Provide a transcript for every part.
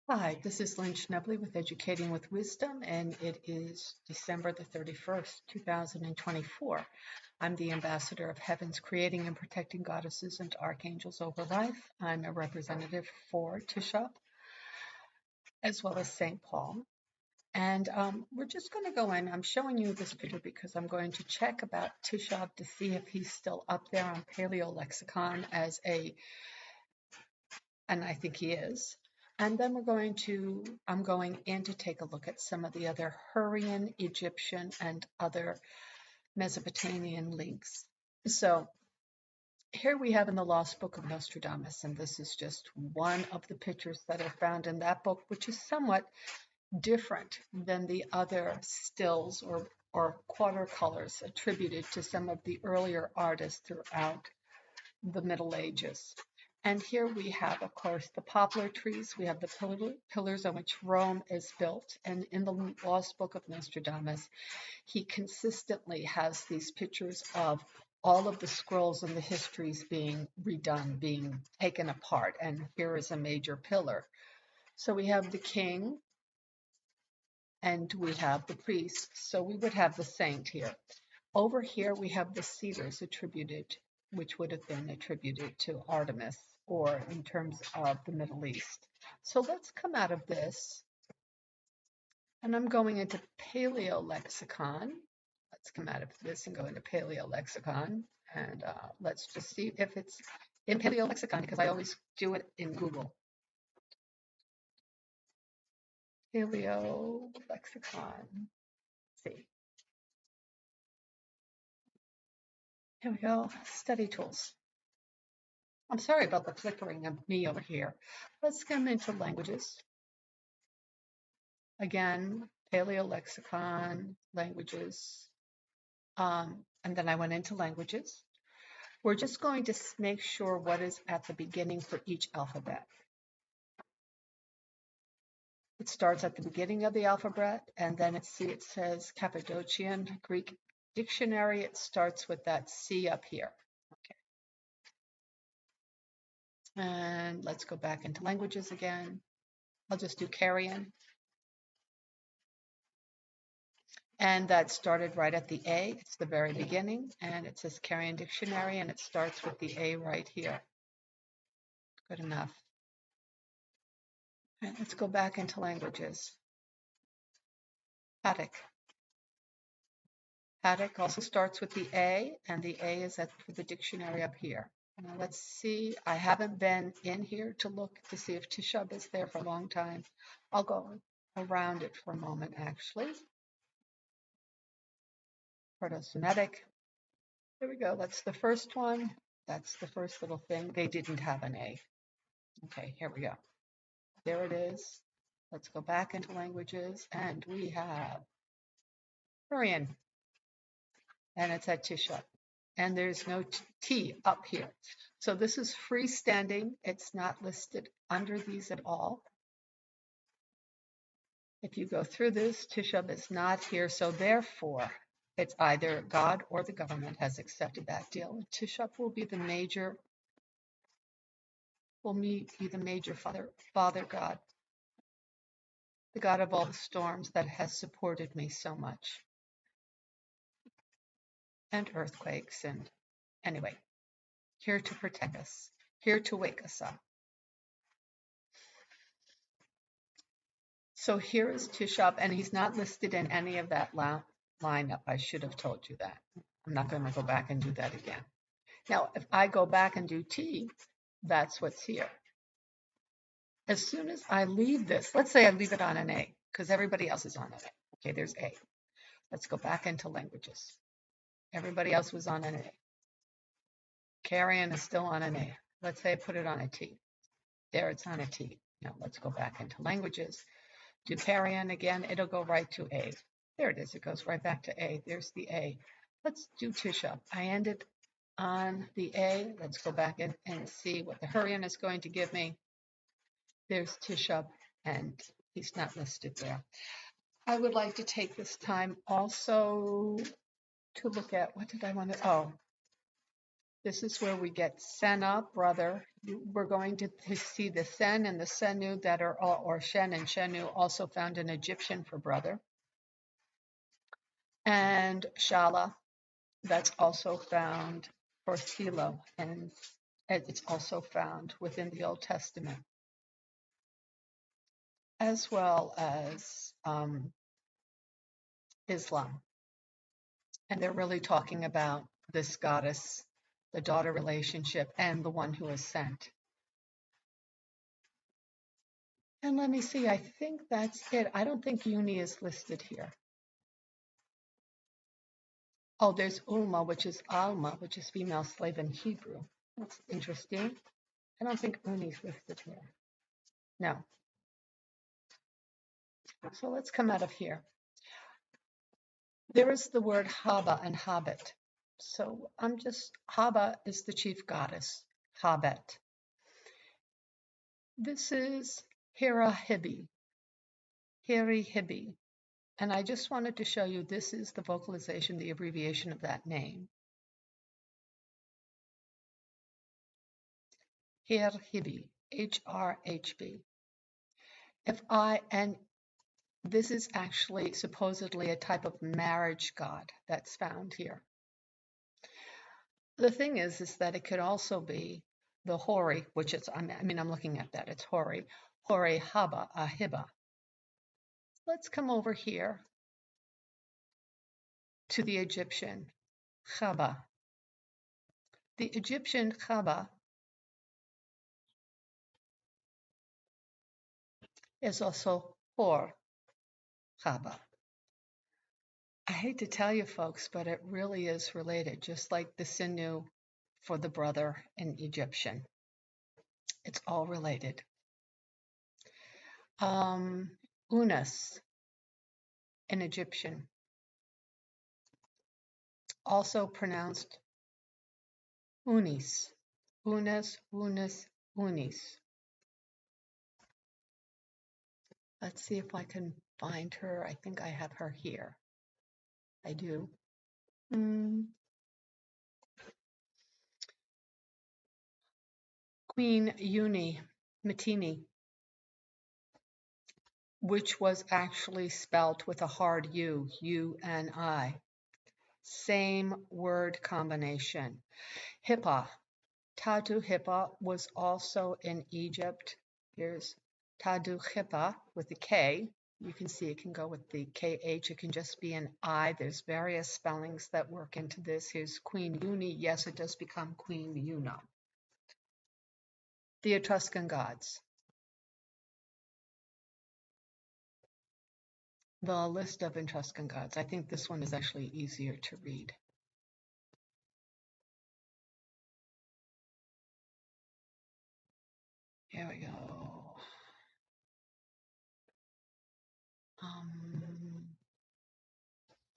Hi, this is Lynn Schnebley with Educating with Wisdom, and it is December the 31st, 2024. I'm the ambassador of Heaven's Creating and Protecting Goddesses and Archangels over life. I'm a representative for Teshub as well as St. Paul. And we're just going to go in. I'm showing you this picture because I'm going to check about Teshub to see if he's still up there on Paleolexicon as and I think he is. And then I'm going in to take a look at some of the other Hurrian, Egyptian, and other Mesopotamian links. So here we have in the Lost Book of Nostradamus, and this is just one of the pictures that are found in that book, which is somewhat different than the other stills or watercolors attributed to some of the earlier artists throughout the Middle Ages. And here we have, of course, the poplar trees. We have the pillars on which Rome is built. And in the Lost Book of Nostradamus, he consistently has these pictures of all of the scrolls and the histories being redone, being taken apart. And here is a major pillar. So we have the king and we have the priest. So we would have the saint here. Over here, we have the cedars attributed, which would have been attributed to Artemis, or in terms of the Middle East. So let's come out of this, and I'm going into Paleolexicon. Let's come out of this and go into Paleolexicon, and let's just see if it's in Paleolexicon, because I always do it in Google. Paleolexicon, let's see. Here we go, study tools. I'm sorry about the flickering of me over here. Let's come into languages. Again, Paleolexicon, languages. And then I went into languages. We're just going to make sure what is at the beginning for each alphabet. It starts at the beginning of the alphabet, and then it says Cappadocian Greek dictionary. It starts with that C up here. Okay. And let's go back into languages again. I'll just do Carian. And that started right at the A. It's the very beginning, and it says Carian dictionary, and it starts with the A right here. Good enough. Right, let's go back into languages. Attic. Attic also starts with the A, and the A is for the dictionary up here. Now let's see. I haven't been in here to look to see if Teshub is there for a long time. I'll go around it for a moment, actually. Proto-Semitic. There we go. That's the first one. That's the first little thing. They didn't have an A. Okay, here we go. There it is. Let's go back into languages, and we have Hurrian, and it's at Teshub. And there's no T up here. So this is freestanding. It's not listed under these at all. If you go through this, Teshub is not here. So therefore, it's either God or the government has accepted that deal. Teshub will be the major, Father God, the God of all the storms that has supported me so much. And earthquakes, and anyway, here to protect us, here to wake us up. So here is Teshub, and he's not listed in any of that lineup. I should have told you that. I'm not going to go back and do that again. Now, if I go back and do T, that's what's here. As soon as I leave this, let's say I leave it on an A, because everybody else is on an A. Okay, there's A. Let's go back into languages. Everybody else was on an A. Carian is still on an A. Let's say I put it on a T. There, it's on a T. Now let's go back into languages. Do Carian again, it'll go right to A. There it is, it goes right back to A. There's the A. Let's do Teshub. I ended on the A. Let's go back and see what the Hurrian is going to give me. There's Teshub, and he's not listed there. I would like to take this time also to look at, what did I want to, This is where we get Sena, brother. We're going to see the Sen and the Senu that are, or Shen and Shenu, also found in Egyptian for brother. And Shala, that's also found for Philo, and it's also found within the Old Testament, as well as Islam. And they're really talking about this goddess, the daughter relationship, and the one who is sent. And let me see, I think that's it. I don't think Uni is listed here. Oh, there's Ulma, which is Alma, which is female slave in Hebrew. That's interesting. I don't think Uni is listed here. No. So let's come out of here. There is the word Haba and Habet. So Haba is the chief goddess, Habet. This is Hera Hibi, Hibi. And I just wanted to show you, this is the vocalization, the abbreviation of that name. Hibi, HRHB. And this is actually supposedly a type of marriage god that's found here. The thing is that it could also be the Hori, which is, I'm looking at that, it's Hori Haba, Hiba. Let's come over here to the Egyptian Chaba. The Egyptian Chaba is also Hor Chaba. I hate to tell you folks, but it really is related, just like the Sinu for the brother in Egyptian. It's all related. Unas in Egyptian, also pronounced Unis. Unas, Unis. Let's see if I can find her. I think I have her here. I do. Queen Uni Matini, which was actually spelt with a hard U, U-N-I. Same word combination. Hippa, Tadu Hippa was also in Egypt. Here's Tadu Hippa with a K. You can see it can go with the KH. It can just be an I. There's various spellings that work into this. Here's Queen Uni. Yes, it does become Queen Una. The Etruscan gods. The list of Etruscan gods. I think this one is actually easier to read. Here we go.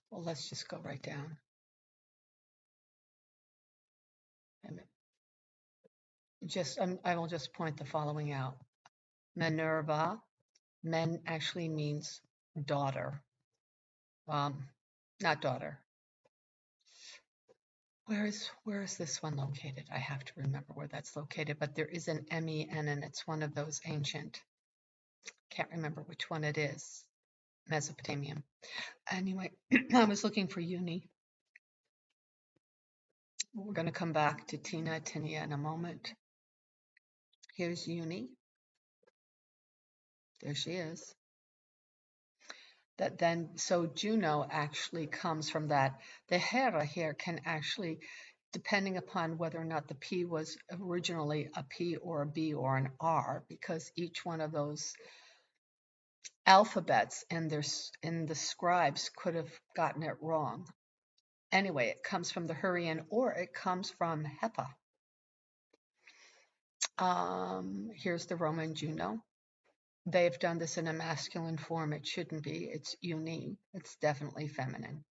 Well, let's just go right down. I will just point the following out. Minerva, men actually means daughter. Not daughter. Where is this one located? I have to remember where that's located, but there is an MEN, and it's one of those ancient. Can't remember which one it is. Mesopotamian. Anyway, I was looking for Uni. We're going to come back to Tinia in a moment. Here's Uni. There she is. So Juno actually comes from that. The Hera here can actually, depending upon whether or not the P was originally a P or a B or an R, because each one of those alphabets in the scribes could have gotten it wrong. Anyway, it comes from the Hurrian, or it comes from Hepa. Here's the Roman Juno. They've done this in a masculine form. It shouldn't be. It's Uni. It's definitely feminine.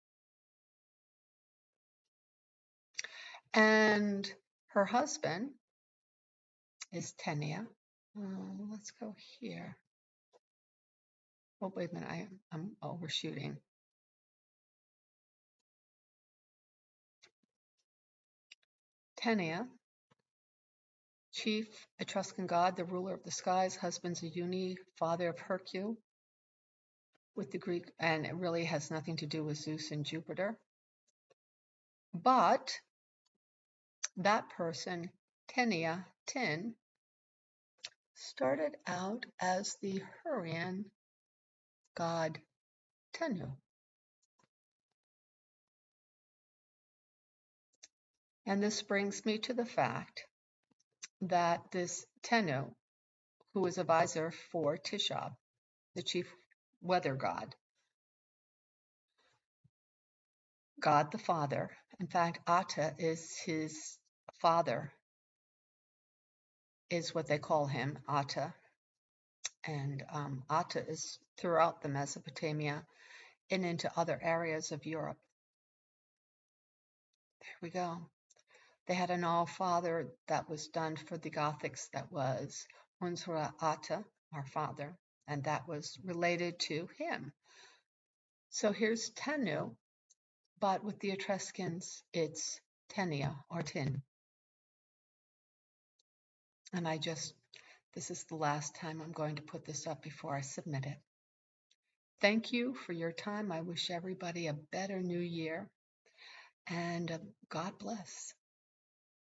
And her husband is Tenia. Let's go here. Oh, wait a minute. I'm overshooting. Tenia, chief Etruscan god, the ruler of the skies, husband's a Uni, father of Hercule, with the Greek, and it really has nothing to do with Zeus and Jupiter. But that person, Tenia, Tin, started out as the Hurrian god Tenu. And this brings me to the fact that this Tenu, who is a visor for Teshub, the chief weather god, God the Father. In fact, Atta is his father, is what they call him, Atta. And Atta is throughout the Mesopotamia and into other areas of Europe. There we go. They had an all-father that was done for the Gothics that was Unsura Atta, our father, and that was related to him. So here's Tenu, but with the Etruscans, it's Tenia or Tin. And this is the last time I'm going to put this up before I submit it. Thank you for your time. I wish everybody a better new year. And God bless.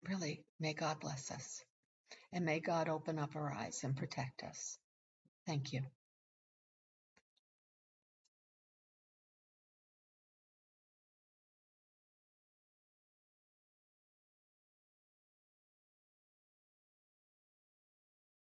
Really, may God bless us. And may God open up our eyes and protect us. Thank you.